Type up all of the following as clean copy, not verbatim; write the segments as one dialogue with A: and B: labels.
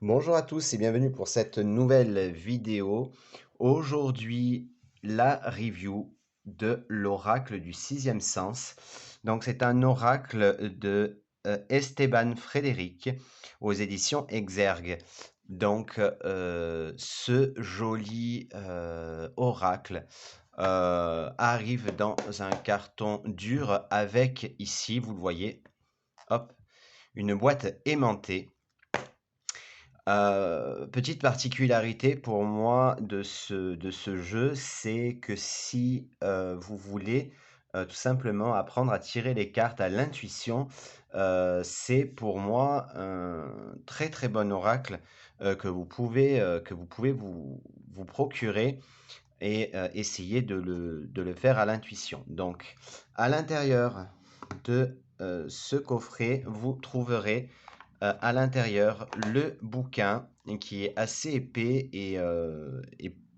A: Bonjour à tous et bienvenue pour cette nouvelle vidéo. Aujourd'hui, la review de l'oracle du sixième sens. Donc, c'est un oracle de Esteban Frédéric aux éditions Exergue. Donc, ce joli oracle arrive dans un carton dur avec ici, vous le voyez, hop, une boîte aimantée. Petite particularité pour moi de ce jeu, c'est que si vous voulez tout simplement apprendre à tirer les cartes à l'intuition, c'est pour moi un très très bon oracle que vous pouvez vous procurer et essayer de le faire à l'intuition. Donc, à l'intérieur de ce coffret, vous trouverez à l'intérieur le bouquin qui est assez épais et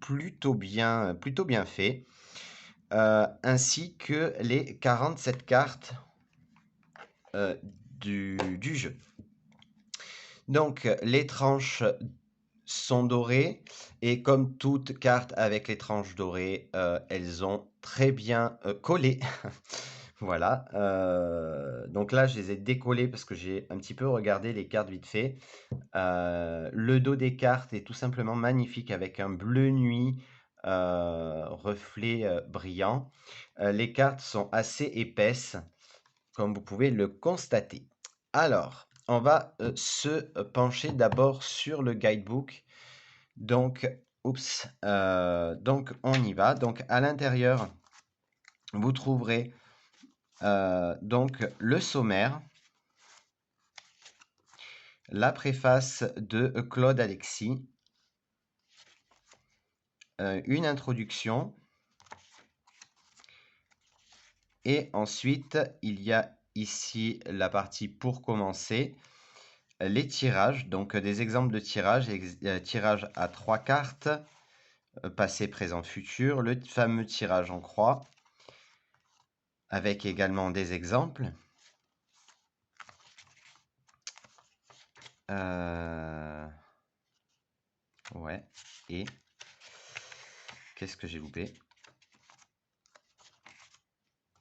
A: plutôt bien fait, ainsi que les 47 cartes du jeu. Donc les tranches sont dorées et comme toute carte avec les tranches dorées, elles ont très bien collé. Voilà, donc là je les ai décollées parce que j'ai un petit peu regardé les cartes vite fait. Le dos des cartes est tout simplement magnifique avec un bleu nuit reflet brillant. Les cartes sont assez épaisses, comme vous pouvez le constater. Alors, on va se pencher d'abord sur le guidebook. Donc, donc on y va. Donc, à l'intérieur, vous trouverez donc le sommaire, la préface de Claude Alexis, une introduction, et ensuite il y a ici la partie pour commencer, les tirages, donc des exemples de tirages, tirage à 3 cartes, passé, présent, futur, le fameux tirage en croix, avec également des exemples. Ouais, et qu'est-ce que j'ai loupé?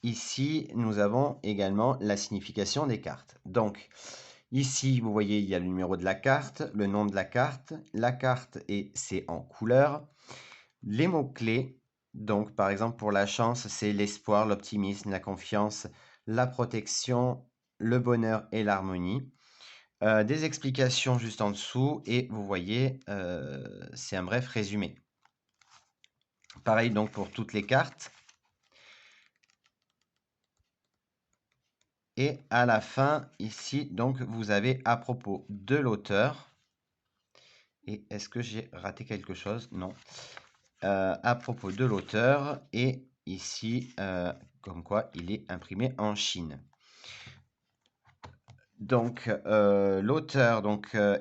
A: Ici, nous avons également la signification des cartes. Donc, ici, vous voyez, il y a le numéro de la carte, le nom de la carte et c'est en couleur. Les mots-clés, donc par exemple pour la chance, c'est l'espoir, l'optimisme, la confiance, la protection, le bonheur et l'harmonie. Des explications juste en dessous et vous voyez, c'est un bref résumé. Pareil donc pour toutes les cartes. Et à la fin, ici, donc, vous avez à propos de l'auteur. Et est-ce que j'ai raté quelque chose? Non. À propos de l'auteur. Et ici, comme quoi il est imprimé en Chine. Donc, l'auteur,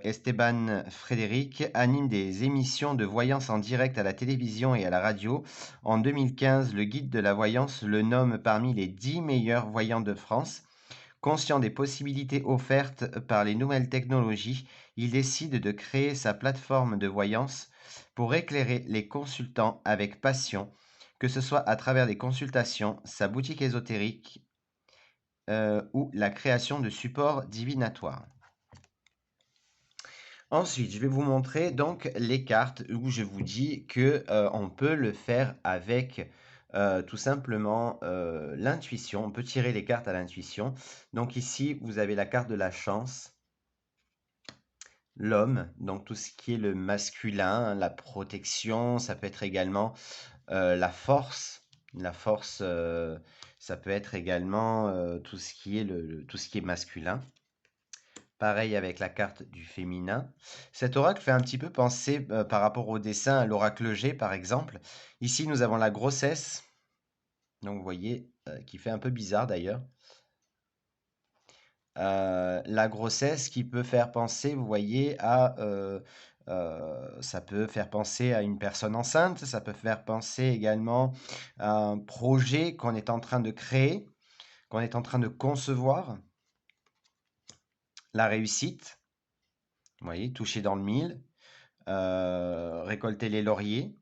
A: Esteban Frédéric, anime des émissions de voyance en direct à la télévision et à la radio. En 2015, le Guide de la voyance le nomme parmi les 10 meilleurs voyants de France. Conscient des possibilités offertes par les nouvelles technologies, il décide de créer sa plateforme de voyance pour éclairer les consultants avec passion, que ce soit à travers des consultations, sa boutique ésotérique ou la création de supports divinatoires. Ensuite, je vais vous montrer donc les cartes où je vous dis que on peut le faire avec tout simplement l'intuition. On peut tirer les cartes à l'intuition. Donc ici, vous avez la carte de la chance, l'homme, donc tout ce qui est le masculin, la protection, ça peut être également la force. La force, ça peut être également tout ce qui est tout ce qui est masculin. Pareil avec la carte du féminin. Cet oracle fait un petit peu penser par rapport au dessin à l'oracle G par exemple. Ici nous avons la grossesse, donc vous voyez, qui fait un peu bizarre d'ailleurs. La grossesse qui peut faire penser, vous voyez, ça peut faire penser à une personne enceinte, ça peut faire penser également à un projet qu'on est en train de créer, qu'on est en train de concevoir, la réussite. Vous voyez, toucher dans le mille, récolter les lauriers,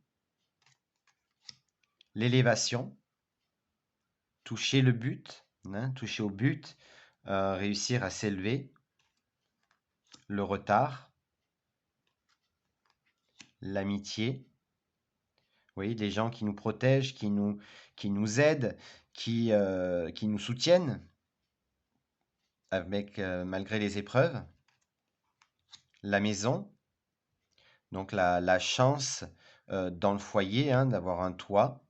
A: l'élévation, toucher le but, hein, toucher au but, réussir à s'élever, le retard, l'amitié. Vous voyez, des gens qui nous protègent, qui nous aident, qui nous soutiennent avec, malgré les épreuves. La maison, donc la chance dans le foyer, hein, d'avoir un toit.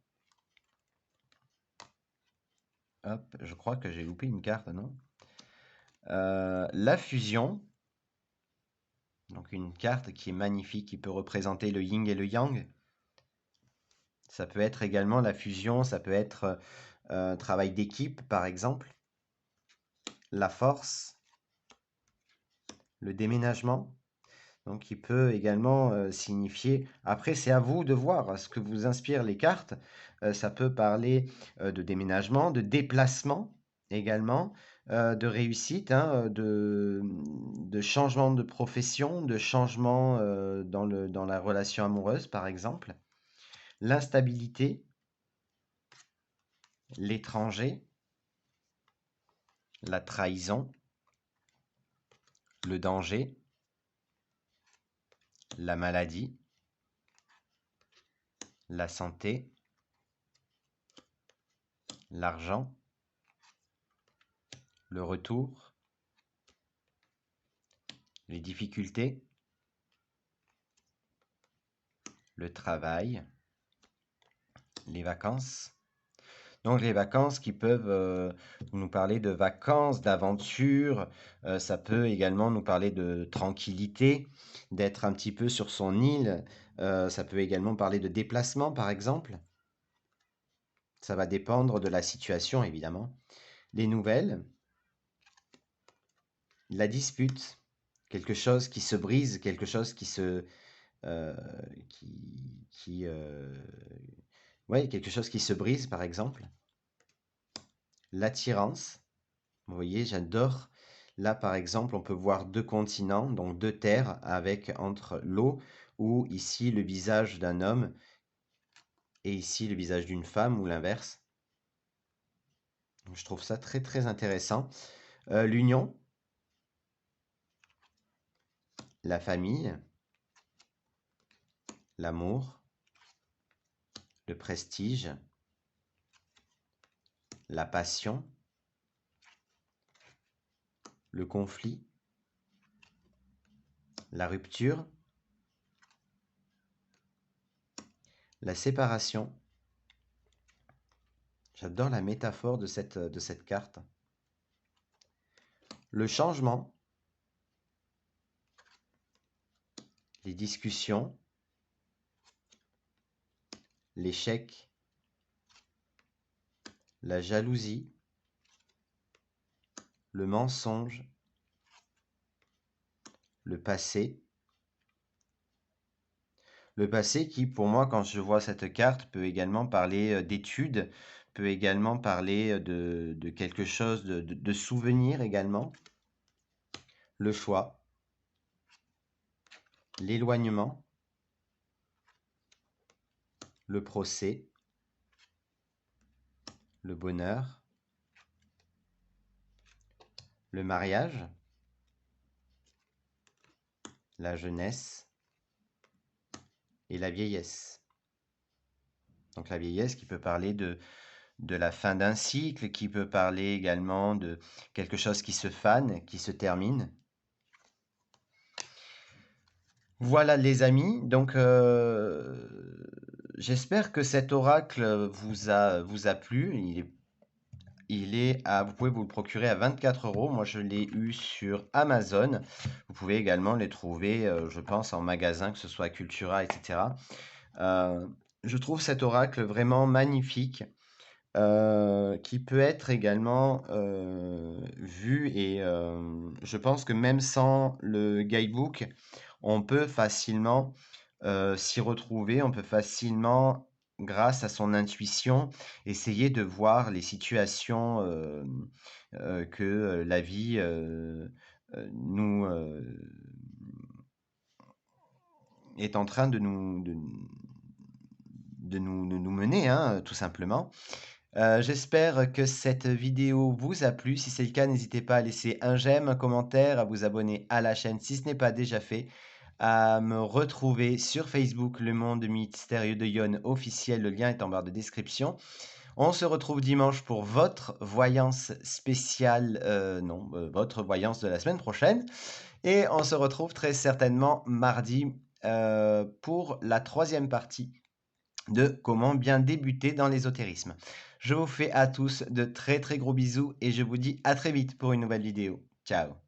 A: Hop, je crois que j'ai loupé une carte, non? La fusion, donc une carte qui est magnifique, qui peut représenter le yin et le yang. Ça peut être également la fusion, ça peut être travail d'équipe, par exemple. La force, le déménagement, donc qui peut également signifier. Après, c'est à vous de voir ce que vous inspirent les cartes. Ça peut parler de déménagement, de déplacement également, de réussite, hein, de changement de profession, de changement dans la relation amoureuse, par exemple. L'instabilité, l'étranger, la trahison, le danger, la maladie, la santé, l'argent, le retour, les difficultés, le travail, les vacances. Donc les vacances qui peuvent nous parler de vacances, d'aventure, ça peut également nous parler de tranquillité, d'être un petit peu sur son île, ça peut également parler de déplacement par exemple. Ça va dépendre de la situation évidemment. Les nouvelles, la dispute, quelque chose qui se brise, quelque chose qui se... euh, qui ouais, quelque chose qui se brise par exemple. L'attirance. Vous voyez, j'adore. Là, par exemple, on peut voir deux continents, donc deux terres avec entre l'eau ou ici le visage d'un homme et ici le visage d'une femme ou l'inverse. Je trouve ça très très intéressant. L'union, la famille, l'amour, le prestige, la passion, le conflit, la rupture, la séparation. J'adore la métaphore de cette carte. Le changement, les discussions, l'échec, la jalousie, le mensonge, le passé. Le passé qui, pour moi, quand je vois cette carte, peut également parler d'études, peut également parler de quelque chose, de souvenirs également. Le choix, l'éloignement, le procès, le bonheur, le mariage, la jeunesse et la vieillesse. Donc la vieillesse qui peut parler de la fin d'un cycle, qui peut parler également de quelque chose qui se fane, qui se termine. Voilà les amis, donc j'espère que cet oracle vous a plu. Vous pouvez vous le procurer à 24 €. Moi, je l'ai eu sur Amazon. Vous pouvez également les trouver, je pense, en magasin, que ce soit à Cultura, etc. Euh, je trouve cet oracle vraiment magnifique, qui peut être également vu et je pense que même sans le guidebook, on peut facilement s'y retrouver, on peut facilement, grâce à son intuition, essayer de voir les situations que la vie nous, est en train de nous mener, hein, tout simplement. J'espère que cette vidéo vous a plu. Si c'est le cas, n'hésitez pas à laisser un j'aime, un commentaire, à vous abonner à la chaîne si ce n'est pas déjà fait, à me retrouver sur Facebook, Le Monde Mystérieux de Yon officiel. Le lien est en barre de description. On se retrouve dimanche pour votre voyance spéciale, non, votre voyance de la semaine prochaine. Et on se retrouve très certainement mardi pour la 3e partie de comment bien débuter dans l'ésotérisme. Je vous fais à tous de très très gros bisous et je vous dis à très vite pour une nouvelle vidéo. Ciao.